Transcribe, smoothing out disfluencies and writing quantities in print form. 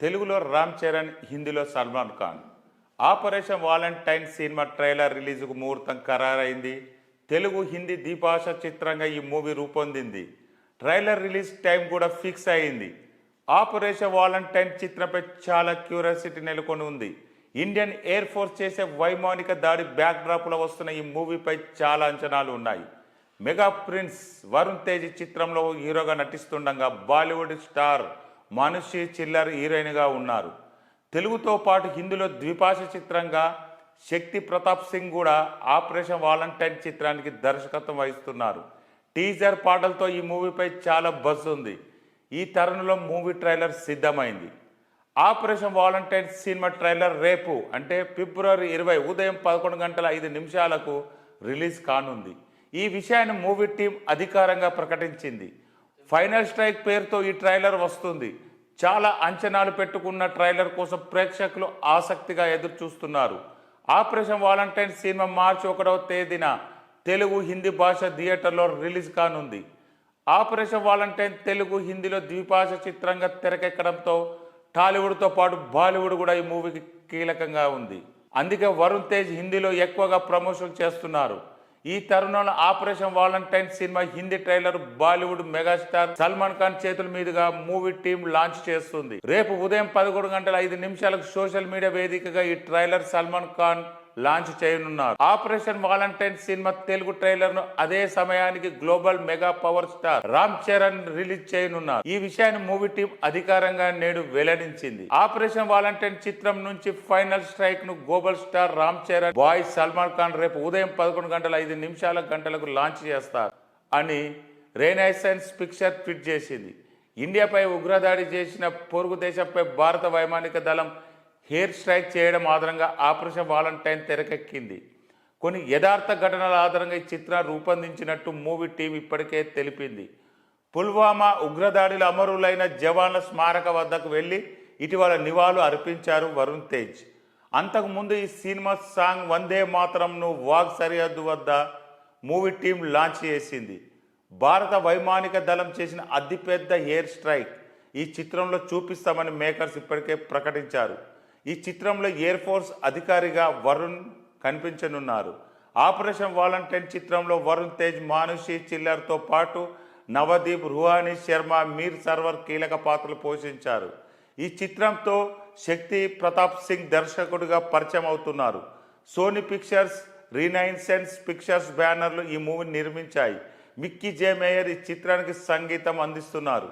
తెలుగులో రామ్ చరణ్, హిందీలో Salman Khan. Operation valentine cinema trailer రిలీజ్కు ముహూర్తం ఖరారైంది. తెలుగు, హిందీ ద్విభాష చిత్రంగా ఈ మూవీ రూపొందింది. ట్రైలర్ రిలీజ్ టైం కూడా ఫిక్స్ అయింది. ఆపరేషన్ వాలంటైన్ చిత్రంపై చాలా క్యూరియాసిటీ నెలకొని ఉంది. ఇండియన్ ఎయిర్ ఫోర్స్ చేసే వైమానిక దాడి బ్యాక్ డ్రాప్లో వస్తున్న ఈ మూవీపై చాలా అంచనాలు ఉన్నాయి. మెగా ప్రిన్స్ వరుణ్ తేజ్ చిత్రంలో హీరోగా నటిస్తుండగా బాలీవుడ్ స్టార్ మానుషి చిల్లర్ హీరోయిన్గా ఉన్నారు. తెలుగుతో పాటు హిందీలో ద్విభాష చిత్రంగా శక్తి ప్రతాప్ సింగ్ కూడా ఆపరేషన్ వాలంటైన్ చిత్రానికి దర్శకత్వం వహిస్తున్నారు. టీజర్ పాటలతో ఈ మూవీపై చాలా బజ్ ఉంది. ఈ తరుణంలో మూవీ ట్రైలర్ సిద్ధమైంది. ఆపరేషన్ వాలంటైన్ సినిమా ట్రైలర్ రేపు అంటే ఫిబ్రవరి 20 ఉదయం 11:05 రిలీజ్ కానుంది. ఈ విషయాన్ని మూవీ టీం అధికారంగా ప్రకటించింది. ఫైనల్ స్ట్రైక్ పేరుతో ఈ ట్రైలర్ వస్తుంది. చాలా అంచనాలు పెట్టుకున్న ట్రైలర్ కోసం ప్రేక్షకులు ఆసక్తిగా ఎదురు చూస్తున్నారు. ఆపరేషన్ వాలంటైన్ సినిమా మార్చి 1వ తేదీన తెలుగు, హిందీ భాష థియేటర్లో రిలీజ్ కానుంది. ఆపరేషన్ వాలంటైన్ తెలుగు, హిందీలో ద్విభాష చిత్రంగా తెరకెక్కడంతో టాలీవుడ్తో పాటు బాలీవుడ్ కూడా ఈ మూవీకి కీలకంగా ఉంది. అందుకే వరుణ్ తేజ్ హిందీలో ఎక్కువగా ప్రమోషన్ చేస్తున్నారు. ఈ తరుణంలో operation valentine cinema Hindi trailer Bollywood megastar Salman Khan చేతుల మీదుగా మూవీ టీం లాంచ్ చేస్తుంది. రేపు ఉదయం 11:05 సోషల్ మీడియా వేదికగా ఈ ట్రైలర్ సల్మాన్ ఖాన్ లాంచ్ చేయనున్నారు. Operation valentine cinema Telugu trailer ను అదే సమయానికి global mega power star Ram Charan release చేయనున్నారు. ఈ విషయాన్ని మూవీ టీం అధికారంగా నేడు వెల్లడించింది. ఆపరేషన్ వాలంటైన్ చిత్రం నుంచి ఫైనల్ స్ట్రైక్ ను global star Ram Charan by Salman Khan రేపు ఉదయం 11:05 లాంచ్ చేస్తారు అని రేనైసెన్స్ పిక్చర్ ట్వీట్ చేసింది. ఇండియాపై ఉగ్రదాడి చేసిన పొరుగు దేశంపై భారత వైమానిక దళం ఎయిర్ స్ట్రైక్ చేయడం ఆధారంగా ఆపరేషన్ వాలంటైన్ తెరకెక్కింది. కొన్ని యథార్థ ఘటనల ఆధారంగా ఈ చిత్రాన్ని రూపొందించినట్టు మూవీ టీం ఇప్పటికే తెలిపింది. పుల్వామా ఉగ్రదాడిలో అమరులైన జవాన్ల స్మారక వద్దకు వెళ్లి ఇటీవల నివాళులు అర్పించారు వరుణ్ తేజ్. అంతకుముందు ఈ సినిమా సాంగ్ వందే మాతరంను వాగ్ సరిహద్దు వద్ద మూవీ టీం లాంచ్ చేసింది. భారత వైమానిక దళం చేసిన అతిపెద్ద ఎయిర్ స్ట్రైక్ ఈ చిత్రంలో చూపిస్తామని మేకర్స్ ఇప్పటికే ప్రకటించారు. ఈ చిత్రంలో ఎయిర్ ఫోర్స్ అధికారిగా వరుణ్ కనిపించనున్నారు. ఆపరేషన్ వాలంటైన్ చిత్రంలో వరుణ్ తేజ్, మానుషి చిల్లర్తో పాటు నవదీప్, రుహానీ శర్మ, మీర్ సర్వర్ కీలక పాత్రలు పోషించారు. ఈ చిత్రంతో శక్తి ప్రతాప్ సింగ్ దర్శకుడిగా పరిచయం అవుతున్నారు. సోనీ పిక్చర్స్, రినైసెన్స్ పిక్చర్స్ బ్యానర్లు ఈ మూవీని నిర్మించాయి. మిక్కీ జే మేయర్ ఈ చిత్రానికి సంగీతం అందిస్తున్నారు.